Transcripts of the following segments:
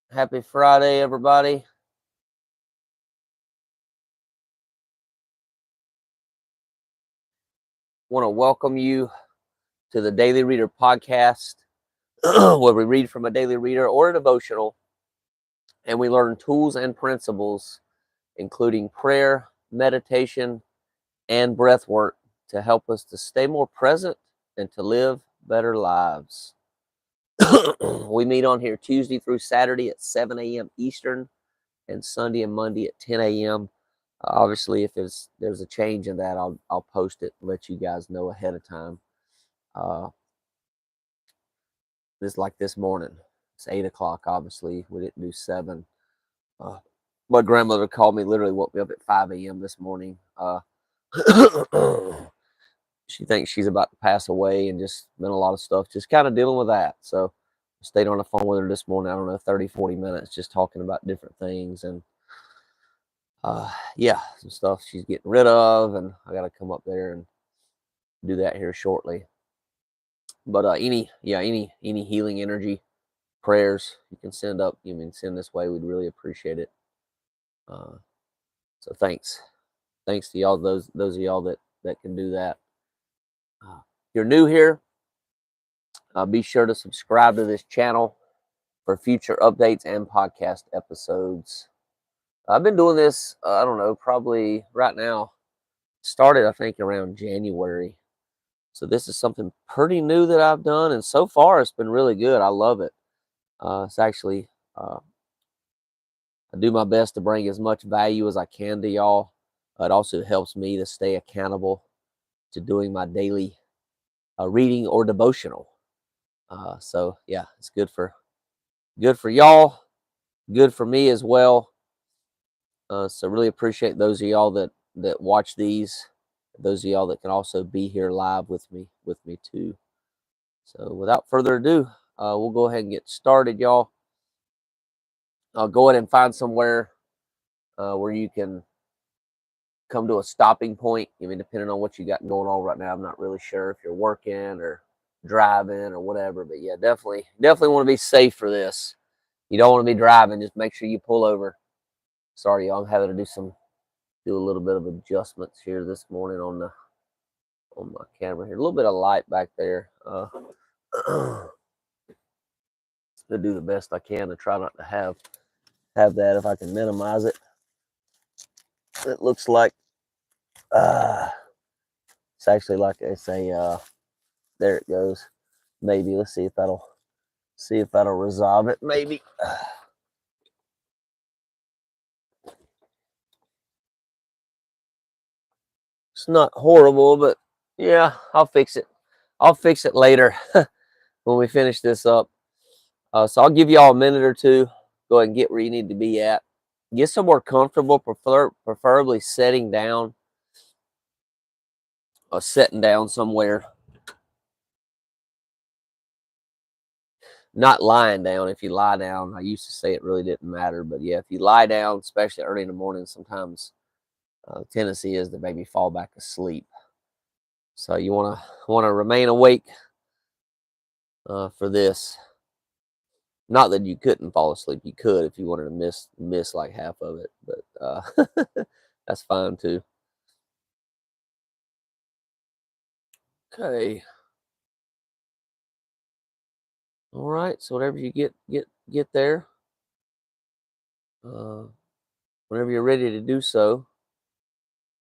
Happy Friday, everybody. Want to welcome you to the Daily Reader podcast, where we read from a daily reader or a devotional, and we learn tools and principles, including prayer, meditation, and breath work to help us to stay more present and to live better lives. We meet on here Tuesday through Saturday at 7 a.m. Eastern and Sunday and Monday at 10 a.m. Obviously, if there's a change in that, I'll post it and let you guys know ahead of time. Uh, this morning, it's 8 o'clock. Obviously, we didn't do 7. Uh, my grandmother called me, literally woke me up at 5 a.m. this morning. She thinks she's about to pass away, and just been a lot of stuff, just kind of dealing with that. So I stayed on the phone with her this morning. I don't know, 30-40 minutes, just talking about different things. And yeah, some stuff she's getting rid of, and I got to come up there and do that here shortly. But any healing energy, prayers you can send up, you can send this way. We'd really appreciate it. So thanks to y'all, those of y'all that can do that. If you're new here, be sure to subscribe to this channel for future updates and podcast episodes. I've been doing this, I don't know, probably right now. Started, I think, around January. So this is something pretty new that I've done, and so far it's been really good. I love it. It's actually, I do my best to bring as much value as I can to y'all. It also helps me to stay accountable to doing my daily reading or devotional. So yeah, it's good for y'all, good for me as well. So really appreciate those of y'all that watch these, those of y'all that can also be here live with me too. So without further ado, we'll go ahead and get started, y'all. I'll go ahead and find somewhere where you can come to a stopping point. I mean, depending on what you got going on right now, I'm not really sure if you're working or driving or whatever. But yeah, definitely want to be safe for this. You don't want to be driving. Just make sure you pull over. Sorry, y'all. I'm having to do a little bit of adjustments here this morning on my camera here. A little bit of light back there. To do the best I can to try not to have that if I can minimize it. It looks like it's actually like it's a there it goes. Maybe let's see if that'll resolve it. Maybe. It's not horrible, but yeah, I'll fix it. I'll fix it later when we finish this up. So I'll give y'all a minute or two. Go ahead and get where you need to be at. Get somewhere comfortable, preferably sitting down or sitting down somewhere. Not lying down. If you lie down, I used to say it really didn't matter, but yeah, if you lie down, especially early in the morning, sometimes tendency is to maybe fall back asleep. So you wanna remain awake for this. Not that you couldn't fall asleep; you could if you wanted to miss like half of it, but that's fine too. Okay. All right. So whatever you get there, uh, whenever you're ready to do so,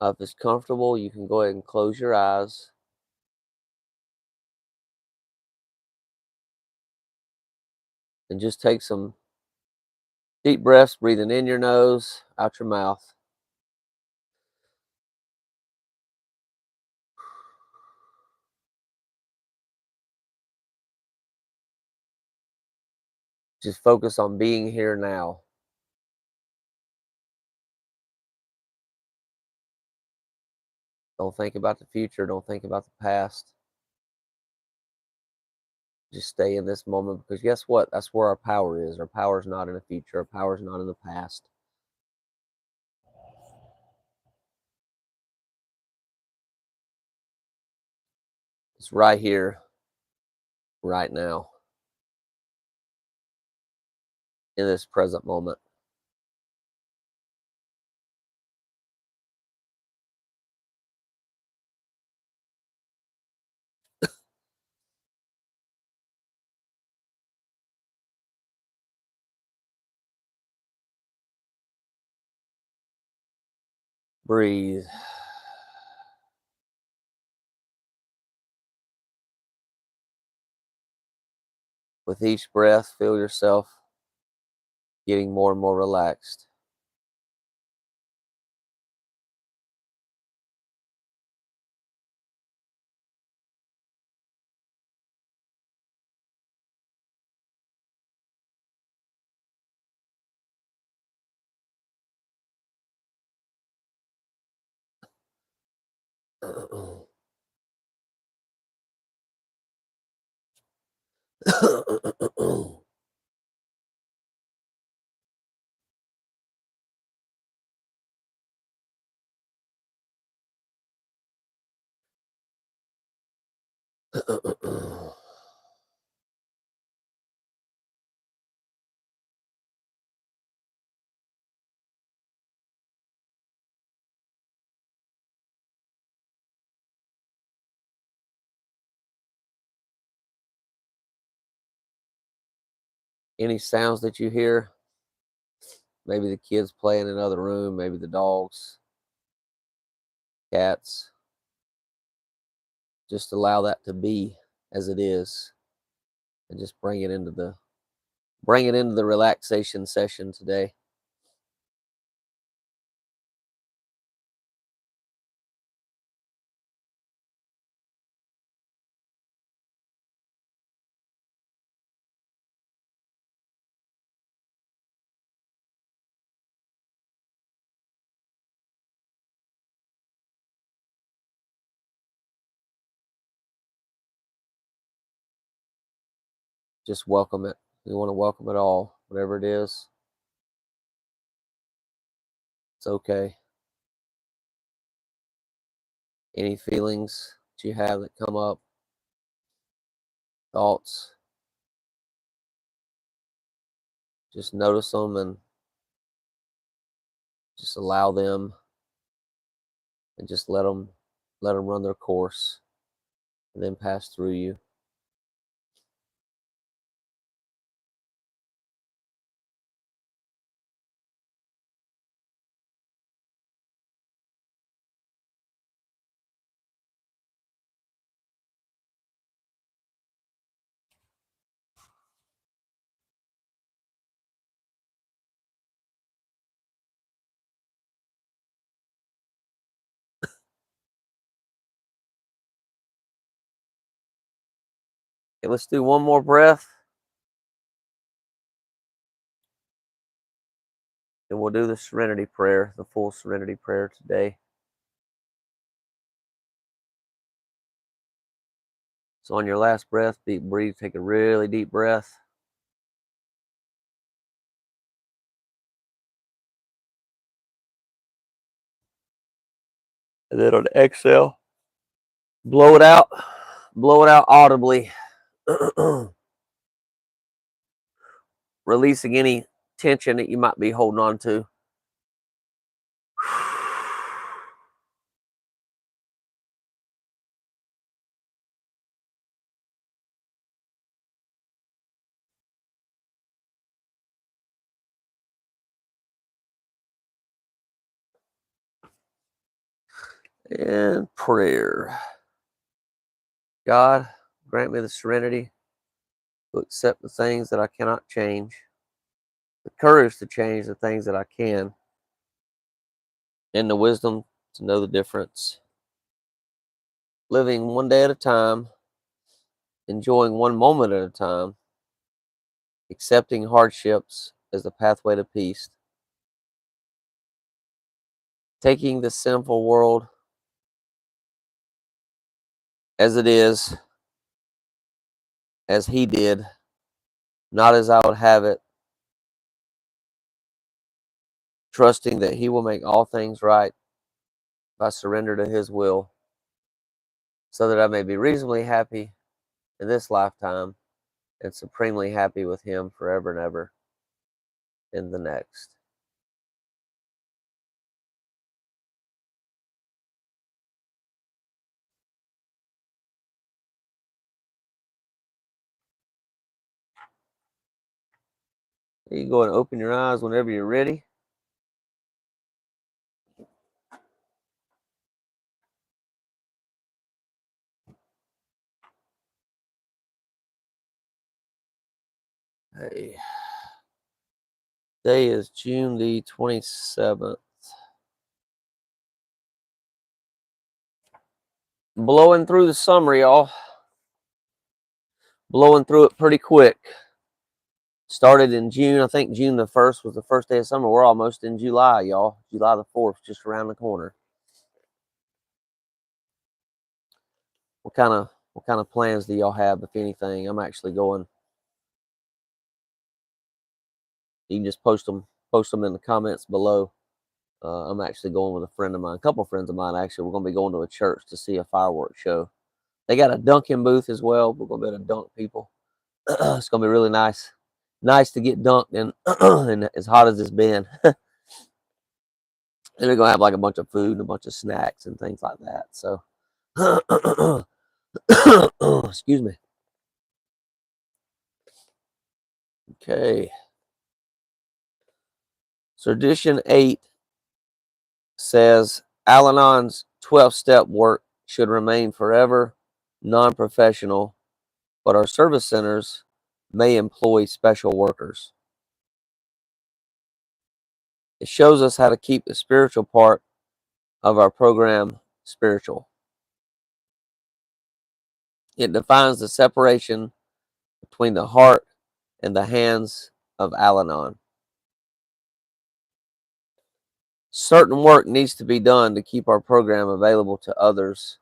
if it's comfortable, you can go ahead and close your eyes and just take some deep breaths, breathing in your nose, out your mouth. Just focus on being here now. Don't think about the future. Don't think about the past. Just stay in this moment, because guess what? That's where our power is. Our power is not in the future. Our power is not in the past. It's right here, right now. in this present moment. Breathe. With each breath, feel yourself getting more and more relaxed. Any sounds that you hear, maybe the kids playing in another room, maybe the dogs, cats, just allow that to be as it is, and just bring it into the relaxation session today. Just welcome it. You want to welcome it all, whatever it is. It's okay. Any feelings that you have that come up, thoughts, just notice them and just allow them, and just let them run their course and then pass through you. Okay, let's do one more breath, and we'll do the serenity prayer, the full serenity prayer today. So on your last breath, deep breathe, take a really deep breath. And then on the exhale, blow it out. Blow it out audibly. Releasing any tension that you might be holding on to. And prayer. God, grant me the serenity to accept the things that I cannot change, the courage to change the things that I can, and the wisdom to know the difference. Living one day at a time, enjoying one moment at a time, accepting hardships as the pathway to peace, taking the sinful world as it is, as He did, not as I would have it, trusting that He will make all things right if I surrender to His will, so that I may be reasonably happy in this lifetime and supremely happy with Him forever and ever. in the next. You can go and open your eyes whenever you're ready. Hey, today is June the 27th. Blowing through the summer, y'all. Blowing through it pretty quick. Started in June. I think June the 1st was the first day of summer. We're almost in July, y'all. July the 4th, just around the corner. What kind of plans do y'all have, if anything? I'm actually going. You can just post them in the comments below. I'm actually going with a friend of mine, a couple of friends of mine actually. We're going to be going to a church to see a fireworks show. They got a dunking booth as well. We're going to be able to dunk people. It's going to be really nice. Nice to get dunked in, and as hot as it's been. And they're going to have like a bunch of food and a bunch of snacks and things like that. So, excuse me. Okay. Tradition 8 says Al Anon's 12-step work should remain forever non-professional, but our service centers may employ special workers. It shows us how to keep the spiritual part of our program spiritual. It defines the separation between the heart and the hands of Al Anon. Certain work needs to be done to keep our program available to others.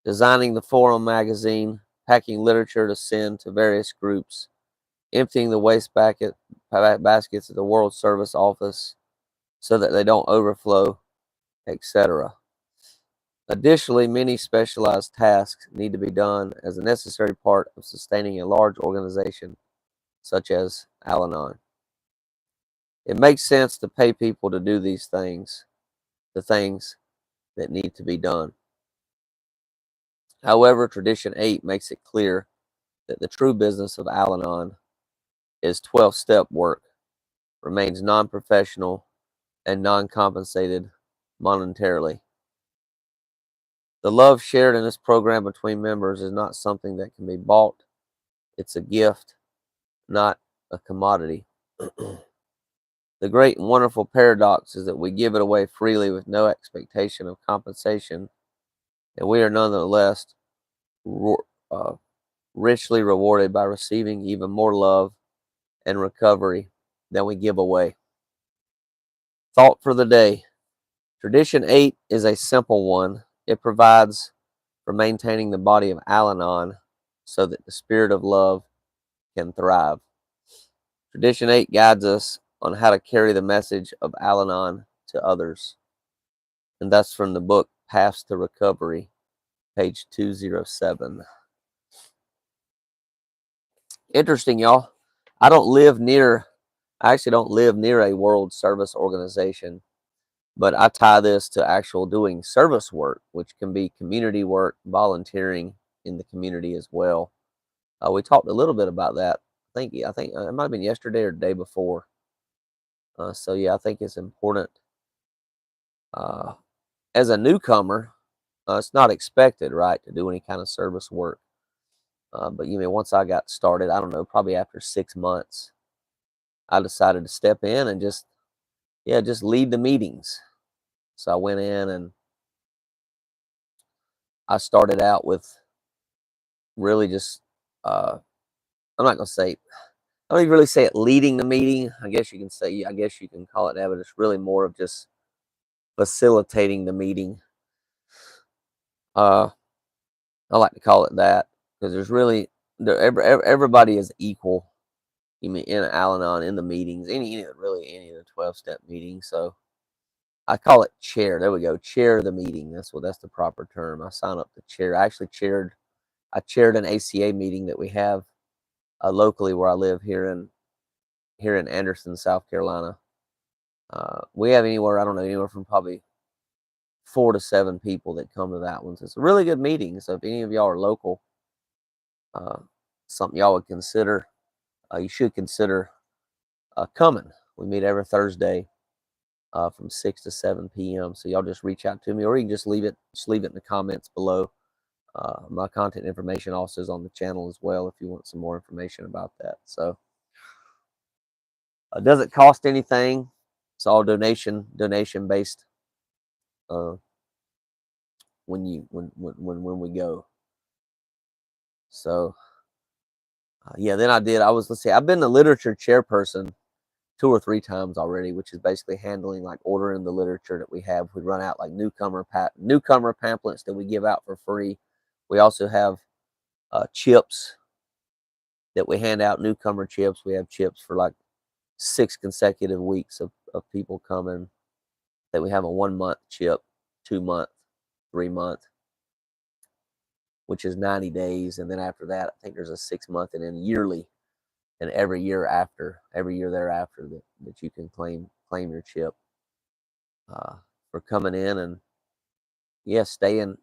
Designing the Forum magazine, packing literature to send to various groups, emptying the waste baskets at the World Service Office so that they don't overflow, etc. Additionally, many specialized tasks need to be done as a necessary part of sustaining a large organization such as Al Anon. It makes sense to pay people to do these things, the things that need to be done. However, Tradition 8 makes it clear that the true business of Al Anon is 12-step work, remains non-professional and non-compensated monetarily. The love shared in this program between members is not something that can be bought. It's a gift, not a commodity. The great and wonderful paradox is that we give it away freely with no expectation of compensation, and we are nonetheless richly rewarded by receiving even more love and recovery than we give away. Thought for the day. Tradition 8 is a simple one. It provides for maintaining the body of Al Anon so that the spirit of love can thrive. Tradition 8 guides us on how to carry the message of Al Anon to others. And that's from the book Paths to Recovery, page 207. Interesting, y'all. I actually don't live near a World Service Organization, but I tie this to actual doing service work, which can be community work, volunteering in the community as well. We talked a little bit about that. I think it might have been yesterday or the day before. So yeah, I think it's important. As a newcomer, it's not expected, right, to do any kind of service work. But once I got started, I don't know, probably after 6 months, I decided to step in and just lead the meetings. So I went in and I started out with really just, I'm not going to say, I don't even really say it leading the meeting. I guess you can call it that, but it's really more of just facilitating the meeting. I like to call it that because everybody is equal. In Al Anon, in the meetings, any of the 12-step meetings. So I call it chair. There we go, chair the meeting. That's the proper term. I sign up to chair. I chaired an ACA meeting that we have locally where I live here here in Anderson, South Carolina. We have anywhere from probably 4 to 7 people that come to that one. So it's a really good meeting. So if any of y'all are local, something y'all would consider, you should consider coming. We meet every Thursday from 6 to 7 p.m. So y'all just reach out to me, or you can just leave it in the comments below. My contact information also is on the channel as well if you want some more information about that. So it doesn't cost anything. It's all donation based. When we go. So yeah, then I've been the literature chairperson 2 or 3 times already, which is basically handling like ordering the literature that we have. We run out like newcomer pamphlets that we give out for free. We also have chips that we hand out, newcomer chips. We have chips for like 6 consecutive weeks of people coming. That we have a 1 month chip, 2 month, 3 month, which is 90 days. And then after that, I think there's a 6 month, and then yearly, and every year thereafter that you can claim your chip for coming in and staying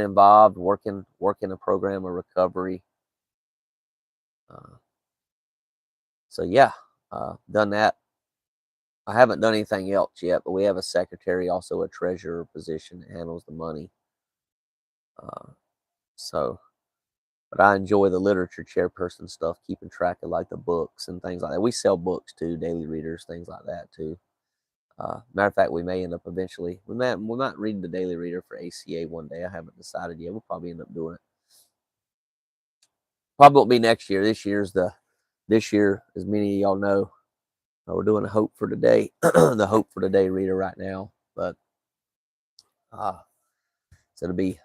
involved, working a program of recovery. So yeah, done that. I haven't done anything else yet, but we have a secretary, also a treasurer position that handles the money. But I enjoy the literature chairperson stuff, keeping track of like the books and things like that. We sell books too, daily readers, things like that too. Matter of fact, we may end up eventually. We might read the daily reader for ACA one day. I haven't decided yet. We'll probably end up doing it. Probably won't be next year. This year, as many of y'all know, we're doing a Hope for Today, the Hope for Today reader right now. But so it'll be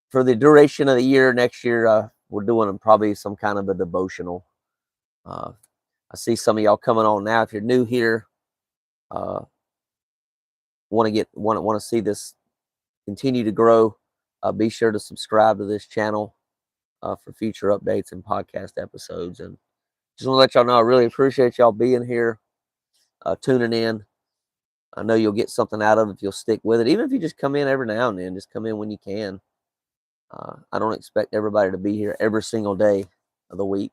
for the duration of the year. Next year, we're doing probably some kind of a devotional. I see some of y'all coming on now. If you're new here, want to see this continue to grow, be sure to subscribe to this channel for future updates and podcast episodes. And just want to let y'all know I really appreciate y'all being here, tuning in. I know you'll get something out of it if you'll stick with it. Even if you just come in every now and then, just come in when you can. I don't expect everybody to be here every single day of the week.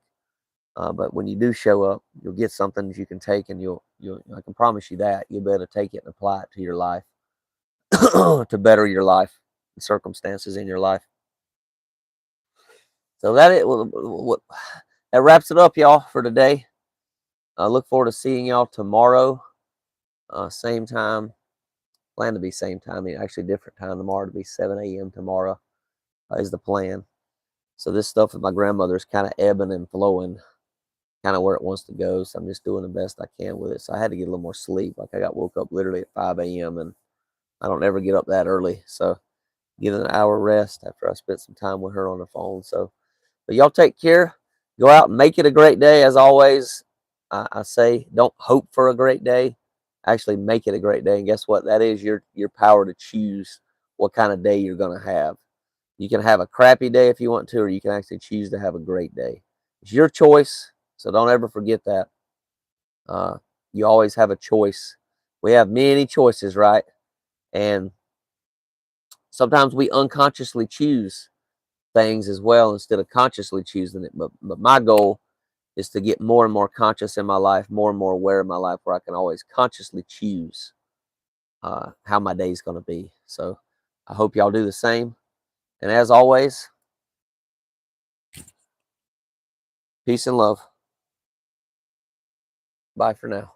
But when you do show up, you'll get something that you can take, and I can promise you that you'll be able to take it and apply it to your life to better your life and circumstances in your life. So that wraps it up, y'all, for today. I look forward to seeing y'all tomorrow, same time. Plan to be same time, actually different time tomorrow, to be 7 a.m. tomorrow is the plan. So this stuff with my grandmother is kind of ebbing and flowing, kind of where it wants to go. So I'm just doing the best I can with it. So I had to get a little more sleep. Like I got woke up literally at 5 a.m. and I don't ever get up that early. So get an hour rest after I spent some time with her on the phone. So, but y'all take care. Go out and make it a great day. As always, I say, don't hope for a great day. Actually make it a great day. And guess what? That is your power to choose what kind of day you're going to have. You can have a crappy day if you want to, or you can actually choose to have a great day. It's your choice. So don't ever forget that. You always have a choice. We have many choices, right? And sometimes we unconsciously choose things as well instead of consciously choosing it. But my goal is to get more and more conscious in my life, more and more aware of my life, where I can always consciously choose how my day is going to be. So I hope y'all do the same. And as always, peace and love. Bye for now.